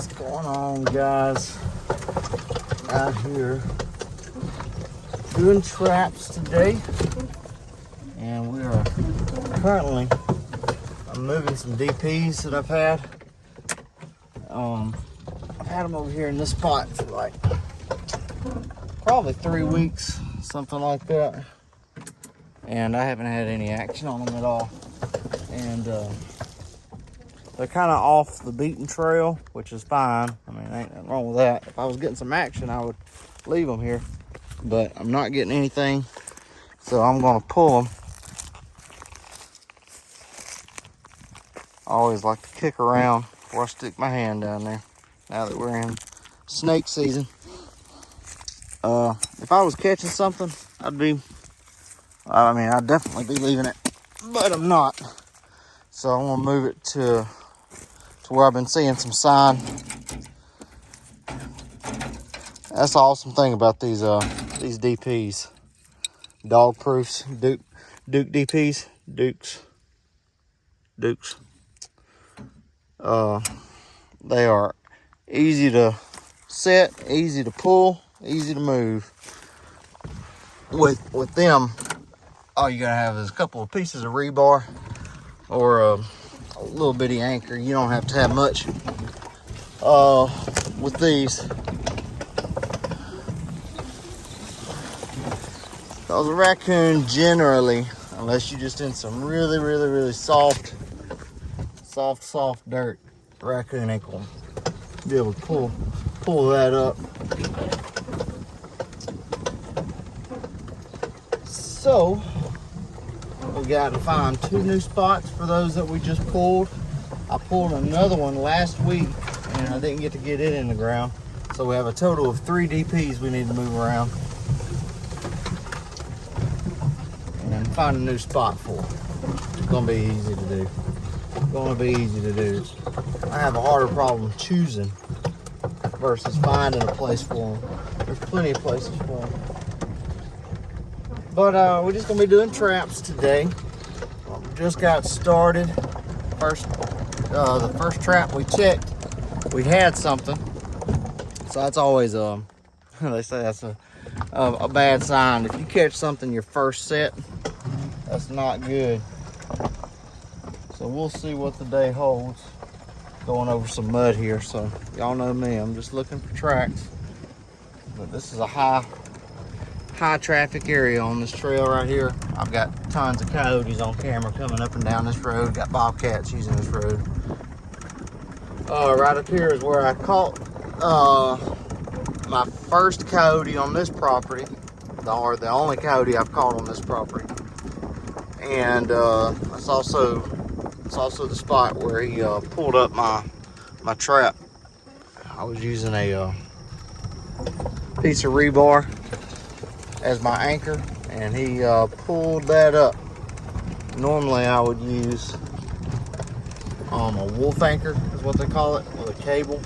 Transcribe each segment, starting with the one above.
What's going on, guys? Out here doing traps today, and we are currently moving some DPs that I've had. I've had them over here in this spot for like probably 3 weeks, something like that, and I haven't had any action on them at all. And they're kind of off the beaten trail, which is fine. I mean, ain't nothing wrong with that. If I was getting some action, I would leave them here, but I'm not getting anything, so I'm gonna pull them. I always like to kick around before I stick my hand down there, now that we're in snake season. If I was catching something, I'd definitely be leaving it, but I'm not. So I'm gonna move it to where I've been seeing some sign. That's the awesome thing about these DPs, dog proofs, Duke DPs, Dukes. They are easy to set, easy to pull, easy to move. With them, all you gotta have is a couple of pieces of rebar or a little bitty anchor. You don't have to have much. With these, because a raccoon generally, unless you're just in some really soft dirt, a raccoon ain't gonna be able to pull that up. So we got to find 2 new spots for those that we just pulled. I pulled another one last week and I didn't get to get it in the ground. So we have a total of 3 DPs we need to move around and find a new spot for. It's gonna be easy to do. I have a harder problem choosing versus finding a place for them. There's plenty of places for them. But we're just gonna be doing traps today. We just got started. The first trap we checked, we had something. So that's always they say that's a bad sign. If you catch something your first set, that's not good. So we'll see what the day holds. Going over some mud here, so y'all know me, I'm just looking for tracks. But this is a high traffic area on this trail right here. I've got tons of coyotes on camera coming up and down this road. Got bobcats using this road. Right up here is where I caught my first coyote on this property, or the only coyote I've caught on this property. And it's also the spot where he pulled up my trap. I was using a piece of rebar as my anchor, and he pulled that up. Normally I would use a wolf anchor is what they call it, with a cable.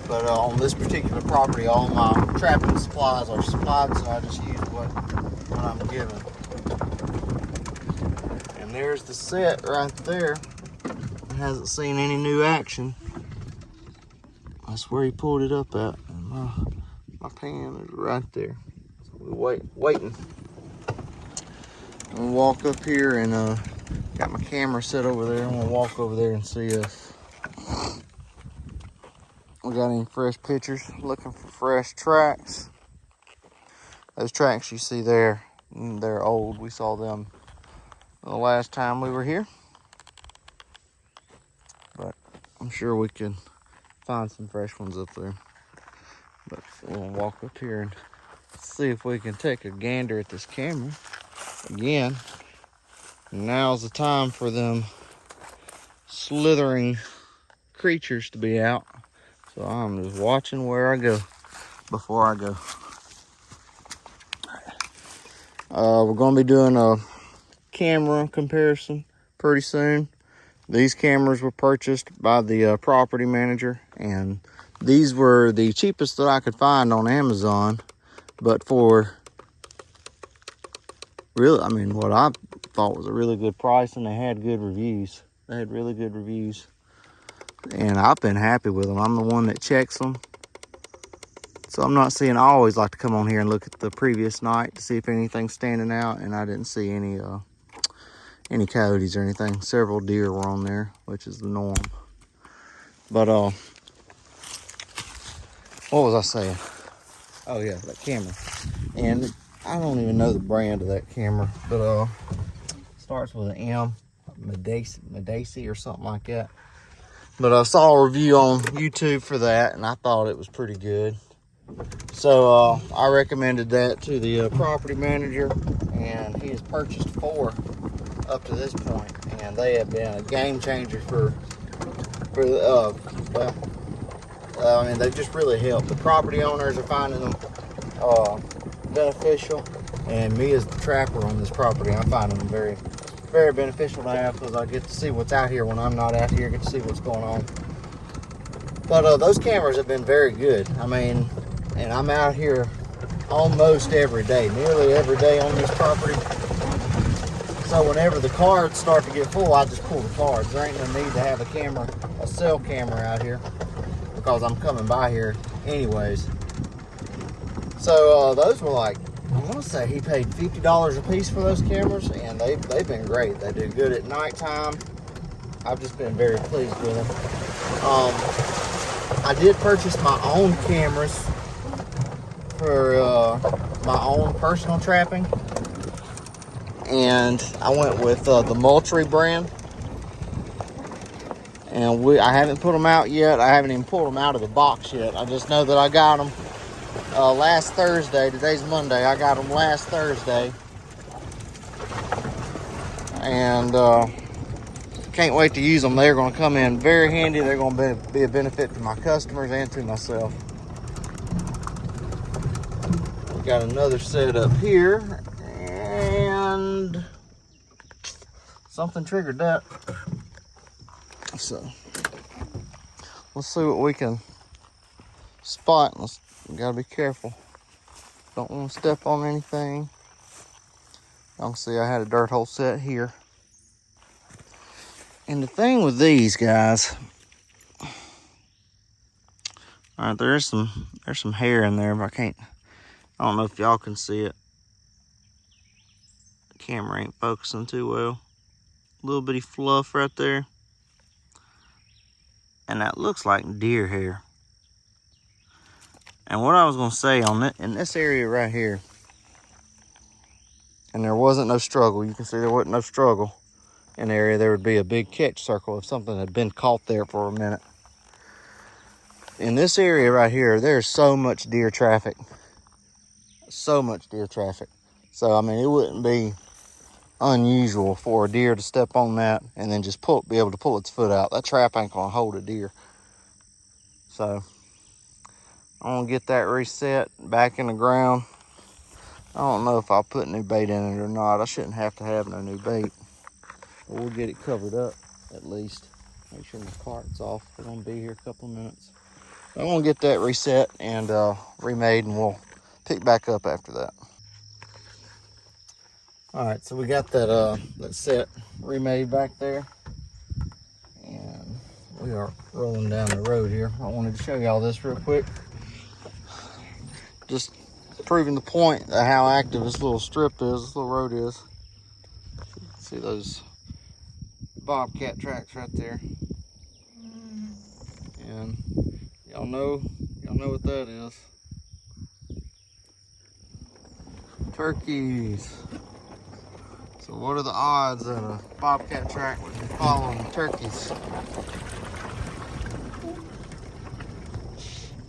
But on this particular property, all my trapping supplies are supplied, so I just use what I'm given. And there's the set right there. It hasn't seen any new action. That's where he pulled it up at. And my pan is right there. So we're waiting. I'm gonna walk up here and got my camera set over there. I'm gonna walk over there and see if we got any fresh pictures. Looking for fresh tracks. Those tracks you see there, they're old. We saw them the last time we were here. But I'm sure we can find some fresh ones up there. But we'll walk up here and see if we can take a gander at this camera. Again, now's the time for them slithering creatures to be out. So I'm just watching where I go before I go. We're going to be doing a camera comparison pretty soon. These cameras were purchased by the property manager, and these were the cheapest that I could find on Amazon, but for what I thought was a really good price, and they had good reviews. They had really good reviews. and I've been happy with them. I'm the one that checks them. So I'm not seeing, I always like to come on here and look at the previous night to see if anything's standing out, and I didn't see any coyotes or anything. Several deer were on there, which is the norm. But what was I saying? Oh yeah, that camera. And I don't even know the brand of that camera, but starts with an M, Medici or something like that. But I saw a review on YouTube for that, and I thought it was pretty good. So I recommended that to the property manager, and he has purchased 4 up to this point, and they have been a game changer for I mean, they just really helped. The property owners are finding them beneficial, and me as the trapper on this property, I'm finding them very, very beneficial to have, because I get to see what's out here when I'm not out here, get to see what's going on. But those cameras have been very good. I mean, and I'm out here almost every day, nearly every day on this property. So whenever the cards start to get full, I just pull the cards. There ain't no need to have a cell camera out here, because I'm coming by here anyways. So those were like, I want to say he paid $50 a piece for those cameras, and they've been great. They do good at nighttime. I've just been very pleased with them. I did purchase my own cameras for my own personal trapping, and I went with the Moultrie brand. And I haven't put them out yet. I haven't even pulled them out of the box yet. I just know that I got them last Thursday. Today's Monday. I got them last Thursday. And can't wait to use them. They're going to come in very handy. They're going to be a benefit to my customers and to myself. We got another set up here. And something triggered that. So let's see what we can spot. We gotta be careful. Don't want to step on anything. You can see I had a dirt hole set here. And the thing with these guys, all right, there's some hair in there, but I don't know if y'all can see it. The camera ain't focusing too well. A little bitty fluff right there. And that looks like deer hair. And what I was gonna say on it, in this area right here, and there wasn't no struggle. You can see there wasn't no struggle in the area. There would be a big catch circle if something had been caught there for a minute. In this area right here, there's so much deer traffic. So much deer traffic. So I mean, it wouldn't be unusual for a deer to step on that and then just be able to pull its foot out. That trap ain't gonna hold a deer. So I'm gonna get that reset back in the ground. I don't know if I'll put new bait in it or not. I shouldn't have to have no new bait, but we'll get it covered up at least. Make sure my cart's off. We're gonna be here a couple of minutes. I'm gonna get that reset and remade, and we'll pick back up after that. All right, so we got that set remade back there, and we are rolling down the road here. I wanted to show y'all this real quick, just proving the point of how active this little strip is, this little road is. See those bobcat tracks right there, and y'all know what that is. Turkeys. So what are the odds that a bobcat track would be following turkeys?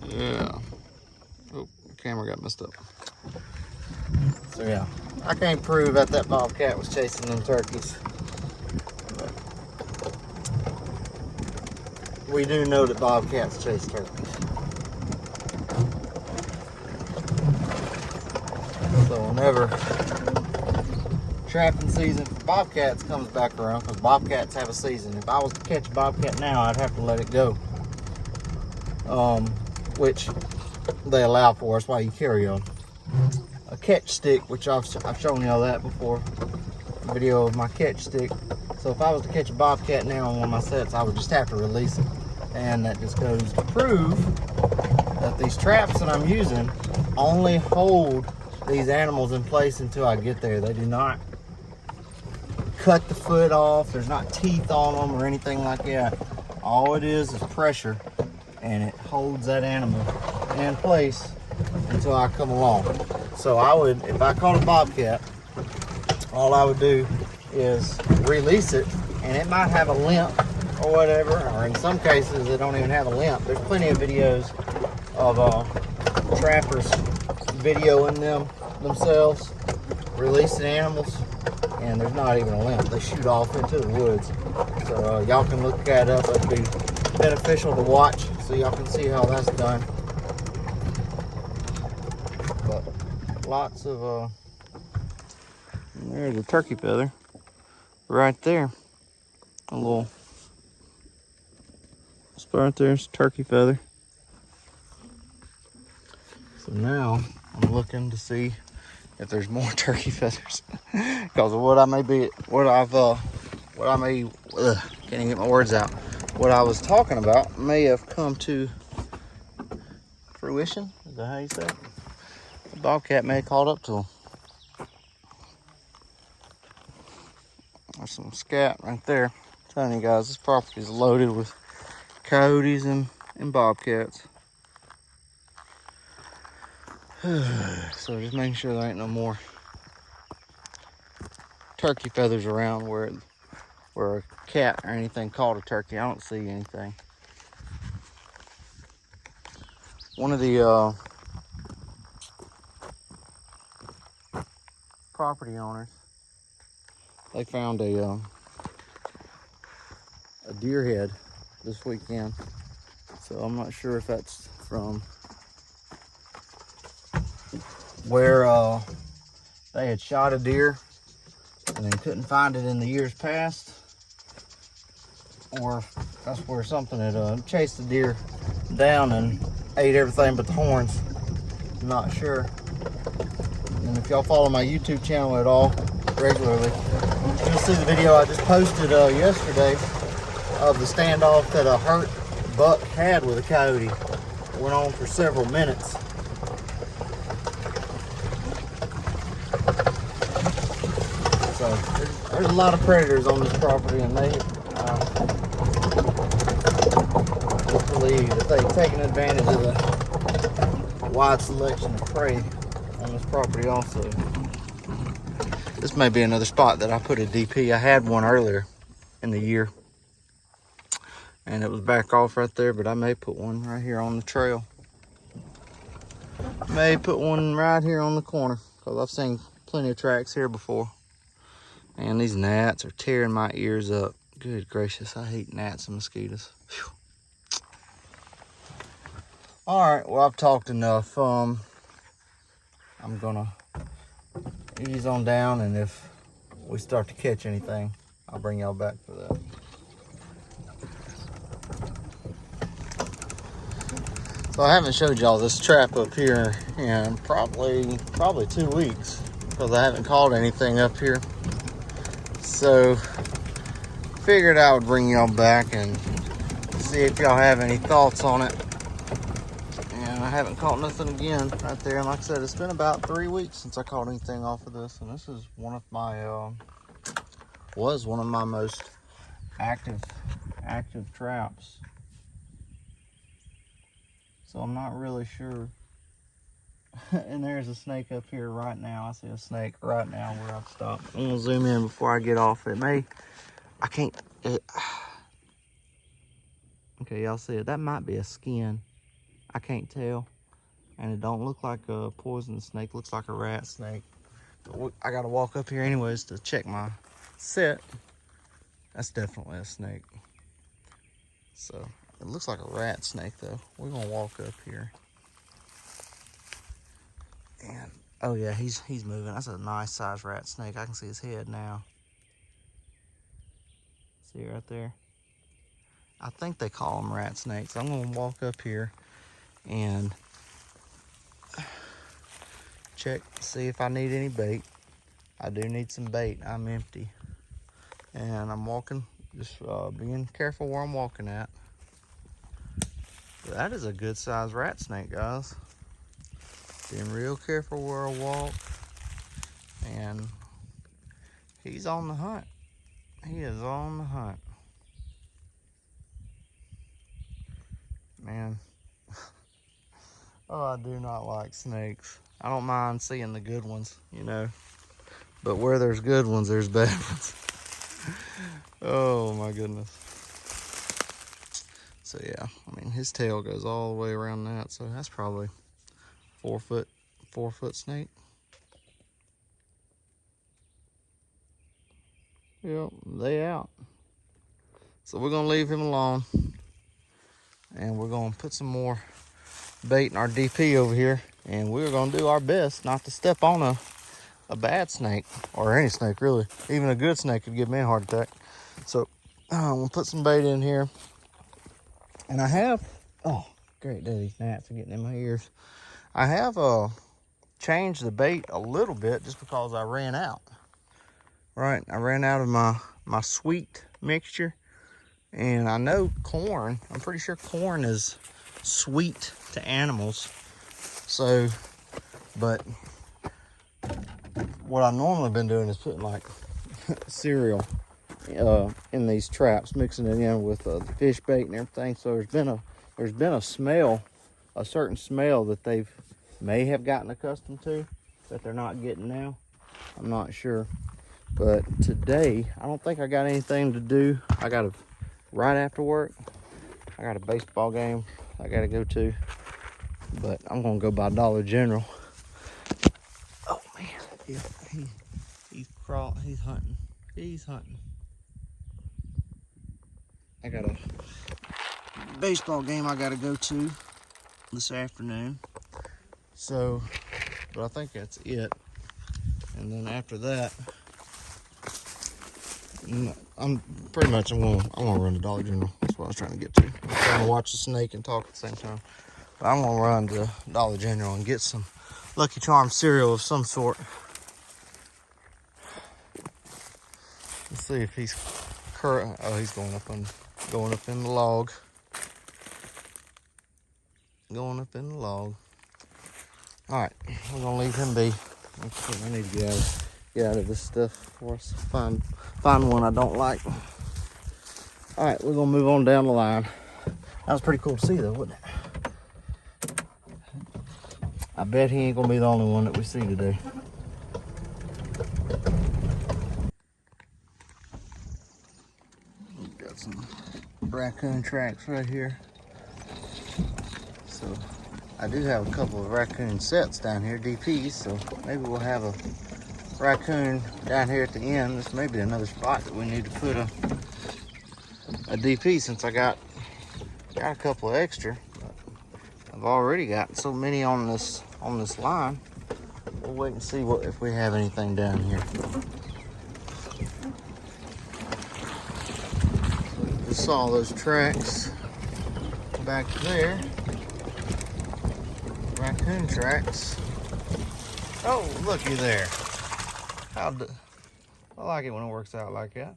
Yeah. Oh, the camera got messed up. So yeah, I can't prove that bobcat was chasing them turkeys. But we do know that bobcats chase turkeys. So whenever trapping season for bobcats comes back around, because bobcats have a season. If I was to catch a bobcat now, I'd have to let it go. Which they allow for. That's why you carry a catch stick, which I've shown y'all that before. A video of my catch stick. So if I was to catch a bobcat now on one of my sets, I would just have to release it. And that just goes to prove that these traps that I'm using only hold these animals in place until I get there. They do not cut the foot off. There's not teeth on them or anything like that. All it is pressure, and it holds that animal in place until I come along. So I would, if I caught a bobcat, all I would do is release it, and it might have a limp or whatever, or in some cases it don't even have a limp. There's plenty of videos of trappers videoing themselves releasing animals, and there's not even a limp. They shoot off into the woods. So y'all can look that up. That'd be beneficial to watch so y'all can see how that's done. But lots of there's a turkey feather right there. A little spot there's turkey feather. So now I'm looking to see if there's more turkey feathers, because of what I may, can't even get my words out. What I was talking about may have come to fruition. Is that how you say it? The bobcat may have caught up to him. There's some scat right there. I'm telling you guys, this property is loaded with coyotes and bobcats. So just making sure there ain't no more turkey feathers around where a cat or anything caught a turkey. I don't see anything. One of the property owners, they found a deer head this weekend. So I'm not sure if that's from where they had shot a deer and then couldn't find it in the years past, or that's where something had chased the deer down and ate everything but the horns. I'm not sure. And if y'all follow my YouTube channel at all regularly, you'll see the video I just posted yesterday of the standoff that a hurt buck had with a coyote. It went on for several minutes. So there's a lot of predators on this property, and they believe that they've taken advantage of the wide selection of prey on this property also. This may be another spot that I put a DP. I had one earlier in the year, and it was back off right there, but I may put one right here on the trail. May put one right here on the corner, because I've seen plenty of tracks here before. And these gnats are tearing my ears up. Good gracious, I hate gnats and mosquitoes. Whew. All right, well, I've talked enough. I'm gonna ease on down, and if we start to catch anything, I'll bring y'all back for that. So I haven't showed y'all this trap up here in probably 2 weeks, because I haven't caught anything up here. So figured I would bring y'all back and see if y'all have any thoughts on it. And I haven't caught nothing again right there. And like I said, it's been about 3 weeks since I caught anything off of this, and this is one of my was one of my most active traps. So I'm not really sure. And there's a snake up here right now. I see a snake right now where I've stopped. I'm gonna zoom in before I get off. Okay, y'all see it. That might be a skin. I can't tell. And it don't look like a poisonous snake. Looks like a rat snake. But I gotta walk up here anyways to check my set. That's definitely a snake. So it looks like a rat snake though. We're gonna walk up here. And oh yeah, he's moving. That's a nice sized rat snake. I can see his head now. See it right there? I think they call them rat snakes. I'm gonna walk up here and check, see if I need any bait. I do need some bait. I'm empty. And I'm walking, just being careful where I'm walking at. That is a good sized rat snake, guys. Being real careful where I walk. And he's on the hunt. He is on the hunt. Man. Oh, I do not like snakes. I don't mind seeing the good ones, you know. But where there's good ones, there's bad ones. Oh my goodness. So yeah, I mean, his tail goes all the way around that, so that's probably 4 foot snake. Yep, they out. So we're gonna leave him alone, and we're gonna put some more bait in our DP over here, and we're gonna do our best not to step on a bad snake, or any snake really. Even a good snake could give me a heart attack. So I'm gonna put some bait in here. And I have, oh, great, these gnats are getting in my ears. I have changed the bait a little bit just because I ran out. Right, I ran out of my sweet mixture. And I know corn, I'm pretty sure corn is sweet to animals. So, but what I've normally been doing is putting like cereal in these traps, mixing it in with the fish bait and everything. So there's been a smell, a certain smell that they may have gotten accustomed to that they're not getting now. I'm not sure. But today, I don't think I got anything to do. Right after work, I got a baseball game I gotta go to. But I'm gonna go by Dollar General. Oh man, he's hunting. He's hunting. I got a baseball game I gotta go to this afternoon. So, but I think that's it. And then after that, I'm gonna run to Dollar General. That's what I was trying to get to. I'm trying to watch the snake and talk at the same time. But I'm gonna run to Dollar General and get some Lucky Charms cereal of some sort. Let's see if he's current. Oh, he's going up in the log. Going up in the log. All right, we're gonna leave him be. I need to get out of this stuff for us. Find one I don't like. All right, we're gonna move on down the line. That was pretty cool to see though, wasn't it? I bet he ain't gonna be the only one that we see today. We've got some raccoon tracks right here. So I do have a couple of raccoon sets down here, DPs, so maybe we'll have a raccoon down here at the end. This may be another spot that we need to put a DP, since I got a couple of extra. I've already got so many on this line. We'll wait and see if we have anything down here. We saw those tracks back there. Raccoon tracks. Oh, looky there. I like it when it works out like that.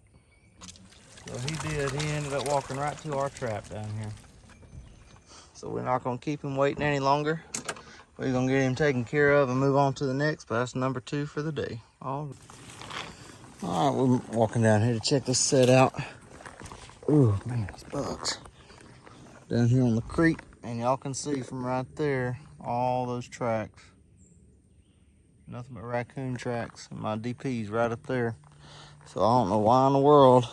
So he ended up walking right to our trap down here. So we're not gonna keep him waiting any longer. We're gonna get him taken care of and move on to the next, but that's number 2 for the day. All right, we're walking down here to check this set out. Ooh, man, it's bugs. Down here on the creek, and y'all can see from right there, all those tracks. Nothing but raccoon tracks, and my DP's right up there. So I don't know why in the world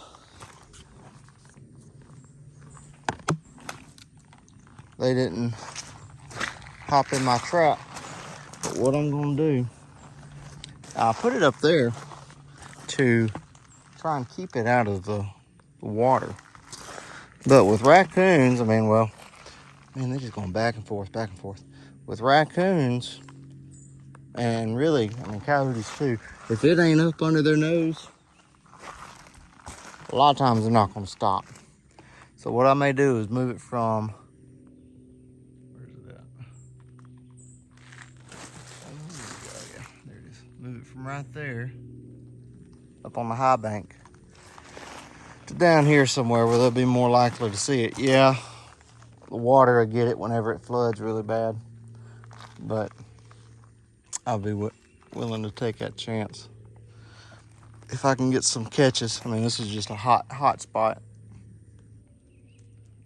they didn't hop in my trap. But what I'm gonna do, I'll put it up there to try and keep it out of the water. But with raccoons, I mean, well, man, they're just going back and forth, back and forth. With raccoons, and really, I mean, coyotes too, if it ain't up under their nose, a lot of times they're not going to stop. So what I may do is move it from, where's it at? Oh, yeah, there it is. Move it from right there, up on the high bank, to down here somewhere where they'll be more likely to see it. Yeah, the water will get it whenever it floods really bad. But I'll be willing to take that chance if I can get some catches. I mean, this is just a hot spot.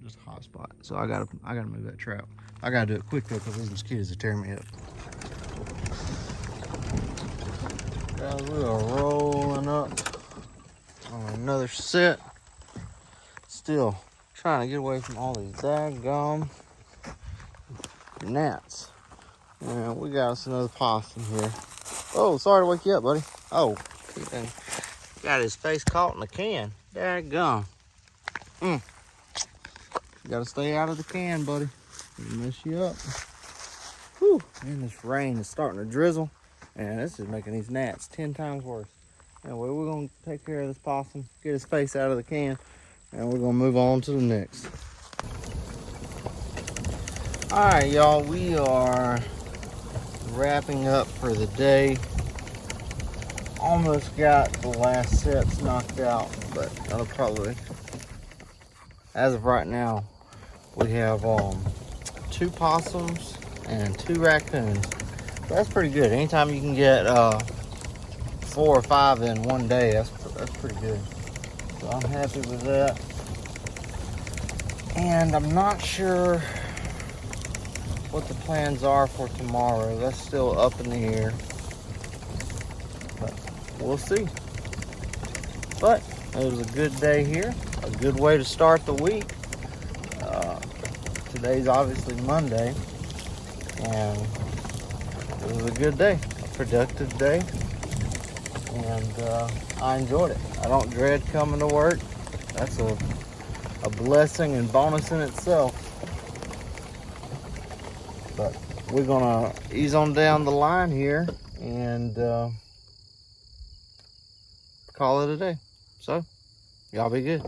Just a hot spot. So I gotta move that trap. I gotta do it quick though, because these mosquitoes are tearing me up. Guys, we are rolling up on another set. Still trying to get away from all these daggum gnats. And we got us another possum here. Oh, sorry to wake you up, buddy. Oh, he done got his face caught in the can. Daggum. You gotta stay out of the can, buddy. It'll mess you up. Whew. Man, this rain is starting to drizzle. And this is making these gnats 10 times worse. Anyway, we're gonna take care of this possum, get his face out of the can, and we're gonna move on to the next. All right, y'all, we are wrapping up for the day. Almost got the last sets knocked out, but that'll probably, as of right now, we have 2 possums and 2 raccoons. So that's pretty good. Anytime you can get 4 or 5 in one day, that's pretty good. So I'm happy with that. And I'm not sure what the plans are for tomorrow. That's still up in the air. But we'll see. But it was a good day here. A good way to start the week. Today's obviously Monday. And it was a good day. A productive day. And I enjoyed it. I don't dread coming to work. That's a blessing and bonus in itself. But we're gonna ease on down the line here and call it a day. So y'all be good.